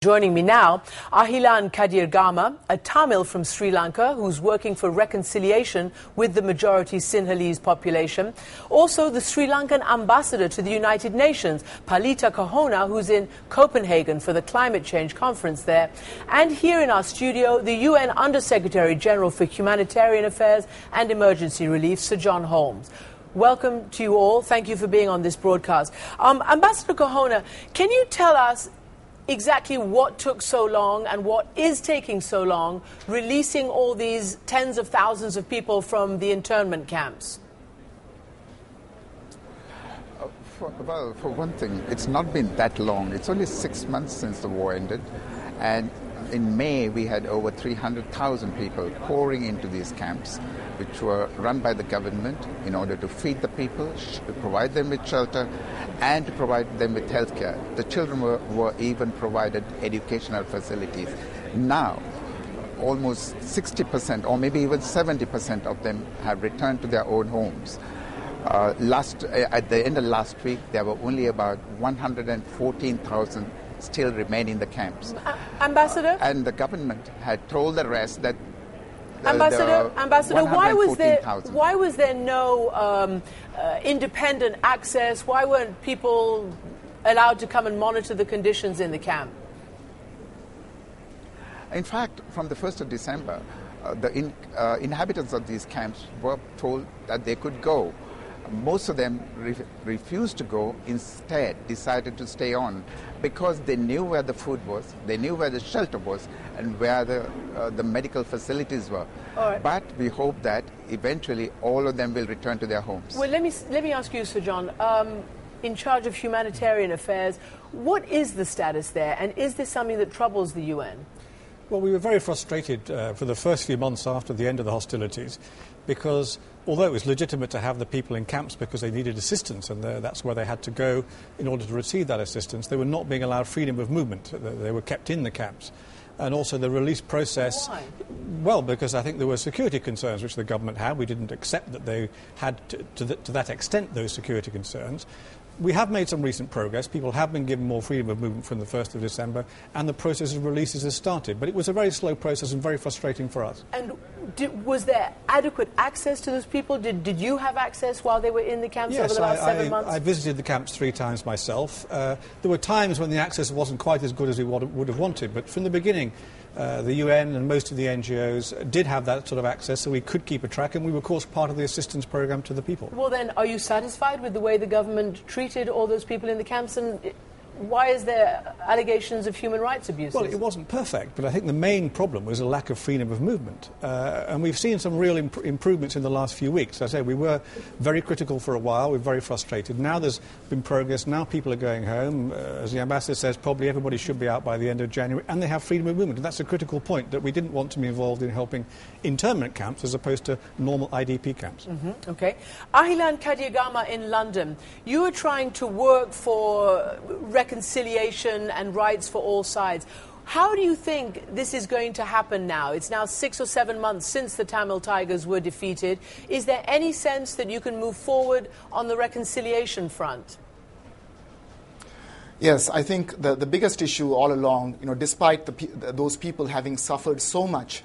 Joining me now, Ahilan Kadirgama, a Tamil from Sri Lanka who's working for reconciliation with the majority Sinhalese population. Also, the Sri Lankan ambassador to the United Nations, Palita Kahona, who's in Copenhagen for the climate change conference there. And here in our studio, the UN Under-Secretary General for Humanitarian Affairs and Emergency Relief, Sir John Holmes. Welcome to you all. Thank you for being on this broadcast. Ambassador Kahona, can you tell us exactly what took so long and what is taking so long releasing all these tens of thousands of people from the internment camps? For one thing, it's not been that long. It's only 6 months since the war ended. And in May, we had over 300,000 people pouring into these camps, which were run by the government in order to feed the people, provide them with shelter, and to provide them with health care. The children were even provided educational facilities. Now, almost 60% or maybe even 70% of them have returned to their own homes. At the end of last week, there were only about 114,000 still remain in the camps. Ambassador? And the government had told the rest that Ambassador, why was there no independent access? Why weren't people allowed to come and monitor the conditions in the camp? In fact, from the 1st of December, the inhabitants of these camps were told that they could go. Most of them refused to go, instead decided to stay on because they knew where the food was, they knew where the shelter was, and where the medical facilities were. Right. But we hope that eventually all of them will return to their homes. Well, let me ask you, Sir John, in charge of humanitarian affairs, what is the status there, and is this something that troubles the UN? Well, we were very frustrated for the first few months after the end of the hostilities because although it was legitimate to have the people in camps because they needed assistance and that's where they had to go in order to receive that assistance, they were not being allowed freedom of movement. They were kept in the camps. And also the release process. Why? Well, because I think there were security concerns which the government had. We didn't accept that they had to that extent those security concerns. We have made some recent progress. People have been given more freedom of movement from the 1st of December, and the process of releases has started. But it was a very slow process and very frustrating for us. And was there adequate access to those people? Did you have access while they were in the camps over the last 7 months? I visited the camps 3 times myself. There were times when the access wasn't quite as good as we would have wanted, but from the beginning, the UN and most of the NGOs did have that sort of access, so we could keep a track, and we were, of course, part of the assistance program to the people. Well, then, are you satisfied with the way the government treated all those people in the camps, and why is there allegations of human rights abuses? Well, it wasn't perfect, but I think the main problem was a lack of freedom of movement. And we've seen some real improvements in the last few weeks. As I say, we were very critical for a while. We were very frustrated. Now there's been progress. Now people are going home. As the ambassador says, probably everybody should be out by the end of January, and they have freedom of movement. And that's a critical point, that we didn't want to be involved in helping internment camps as opposed to normal IDP camps. Mm-hmm. Okay. Ahilan Kadirgama in London, you are trying to work for reconciliation and rights for all sides. How do you think this is going to happen now? It's now 6 or 7 months since the Tamil Tigers were defeated. Is there any sense that you can move forward on the reconciliation front? Yes, I think the biggest issue all along, despite those people having suffered so much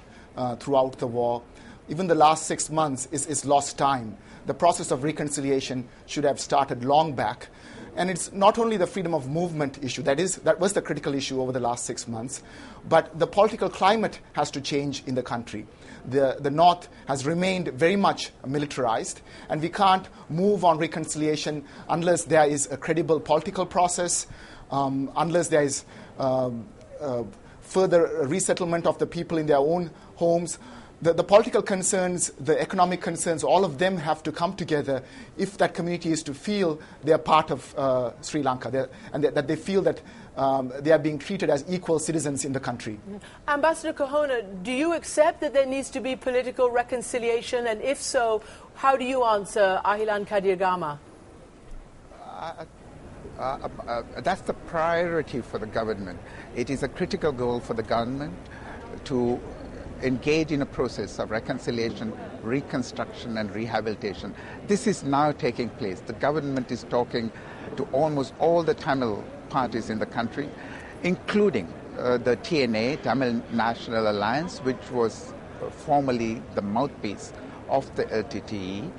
throughout the war, even the last 6 months is lost time. The process of reconciliation should have started long back. And it's not only the freedom of movement issue, that was the critical issue over the last 6 months, but the political climate has to change in the country. The North has remained very much militarized, and we can't move on reconciliation unless there is a credible political process, unless there is further resettlement of the people in their own homes. The political concerns, the economic concerns, all of them have to come together if that community is to feel they are part of Sri Lanka, and that they feel that they are being treated as equal citizens in the country. Ambassador Kahona, do you accept that there needs to be political reconciliation? And if so, how do you answer Ahilan Kadirgama? That's the priority for the government. It is a critical goal for the government to engage in a process of reconciliation, reconstruction and rehabilitation. This is now taking place. The government is talking to almost all the Tamil parties in the country, including the TNA, Tamil National Alliance, which was formerly the mouthpiece of the LTTE.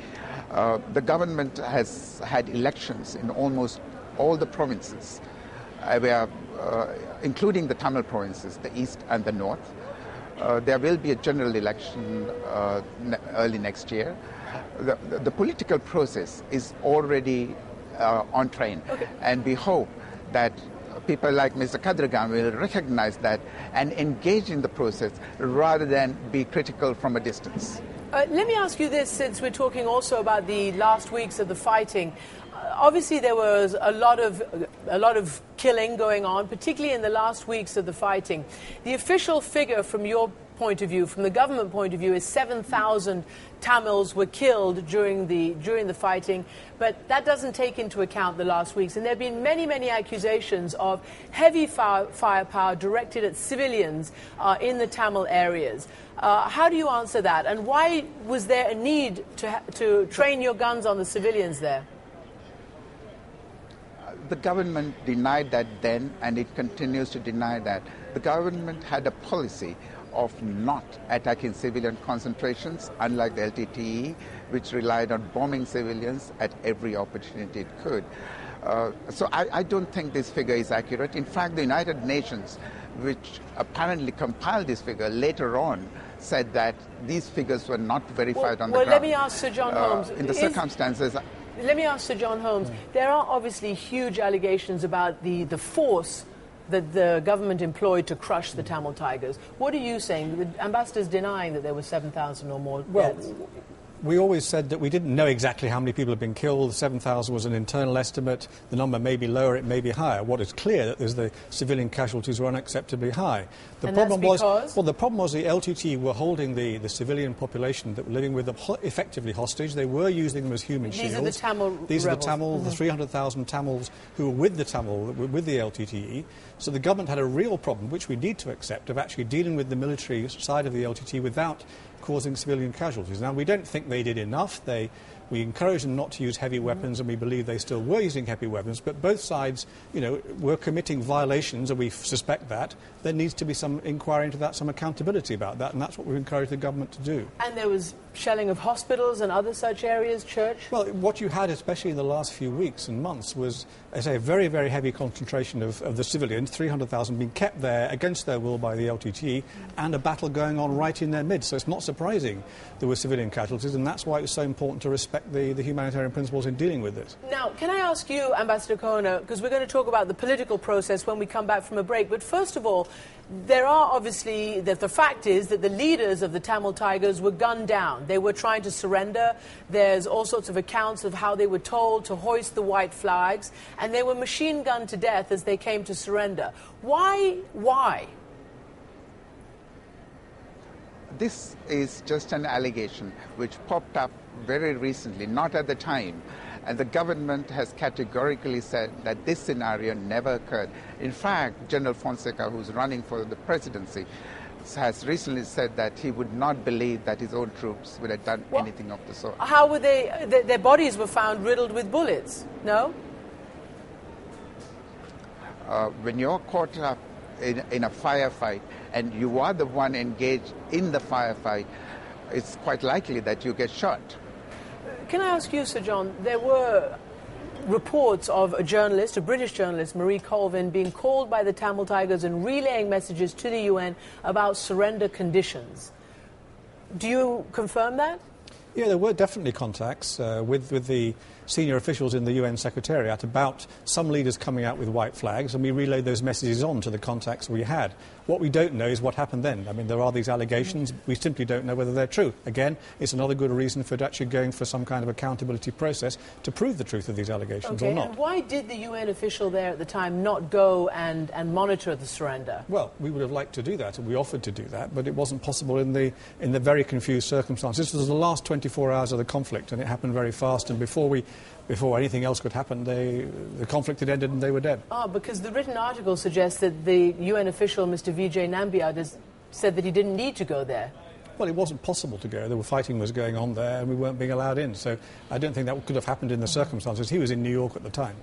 The government has had elections in almost all the provinces, including the Tamil provinces, the east and the north. There will be a general election early next year. The political process is already on train, and we hope that people like Mr. Kadirgam will recognize that and engage in the process rather than be critical from a distance. Let me ask you this, since we're talking also about the last weeks of the fighting. Obviously, there was a lot of killing going on, particularly in the last weeks of the fighting. The official figure from your point of view, from the government point of view, is 7,000 Tamils were killed during the fighting, but that doesn't take into account the last weeks. And there have been many accusations of heavy firepower directed at civilians in the Tamil areas. How do you answer that? And why was there a need to train your guns on the civilians there? The government denied that then, and it continues to deny that. The government had a policy of not attacking civilian concentrations, unlike the LTTE, which relied on bombing civilians at every opportunity it could. So I don't think this figure is accurate. In fact, the United Nations, which apparently compiled this figure later on, said that these figures were not verified on the ground. Well, let me ask Sir John Holmes. In the circumstances... Let me ask Sir John Holmes. There are obviously huge allegations about the force that the government employed to crush the Tamil Tigers. What are you saying? The ambassador's denying that there were 7,000 or more deaths. We always said that we didn't know exactly how many people had been killed. 7,000 was an internal estimate. The number may be lower, it may be higher. What is clear is the civilian casualties were unacceptably high. The problem was the LTT were holding the civilian population that were living with them effectively hostage. They were using them as human shields. These are the Tamil These rebels. are the Tamil, the 300,000 Tamils who were with the LTTE. So the government had a real problem, which we need to accept, of actually dealing with the military side of the LTT without causing civilian casualties. Now, we don't think they did enough. We encouraged them not to use heavy weapons, and we believe they still were using heavy weapons. But both sides, were committing violations, and we suspect that. There needs to be some inquiry into that, some accountability about that, and that's what we've encouraged the government to do. And there was shelling of hospitals and other such areas, church? Well, what you had, especially in the last few weeks and months, was, as I say, a very, very heavy concentration of the civilians, 300,000 being kept there against their will by the LTT, and a battle going on right in their midst. So it's not surprising there were civilian casualties, and that's why it's so important to respect the humanitarian principles in dealing with this. Now, can I ask you, Ambassador Kohana, because we're going to talk about the political process when we come back from a break, but first of all, there are obviously, the fact is that the leaders of the Tamil Tigers were gunned down. They were trying to surrender. There's all sorts of accounts of how they were told to hoist the white flags, and they were machine gunned to death as they came to surrender. Why? This is just an allegation which popped up very recently, not at the time. And the government has categorically said that this scenario never occurred. In fact, General Fonseca, who's running for the presidency, has recently said that he would not believe that his own troops would have done anything of the sort. How were their bodies were found riddled with bullets, no? When you're caught up in a firefight and you are the one engaged in the firefight, it's quite likely that you get shot. Can I ask you, Sir John, there were reports of a British journalist, Marie Colvin, being called by the Tamil Tigers and relaying messages to the UN about surrender conditions. Do you confirm that? Yeah, there were definitely contacts with the senior officials in the UN Secretariat about some leaders coming out with white flags, and we relayed those messages on to the contacts we had. What we don't know is what happened then. I mean, there are these allegations. We simply don't know whether they're true. Again, it's another good reason for actually going for some kind of accountability process to prove the truth of these allegations or not. And why did the UN official there at the time not go and monitor the surrender? Well, we would have liked to do that, and we offered to do that, but it wasn't possible in the very confused circumstances. This was the last 24 hours of the conflict, and it happened very fast, and before anything else could happen, the conflict had ended and they were dead. Because the written article suggests that the UN official, Mr. Vijay Nambiar, said that he didn't need to go there. Well, it wasn't possible to go. Fighting was going on there and we weren't being allowed in. So I don't think that could have happened in the circumstances. He was in New York at the time.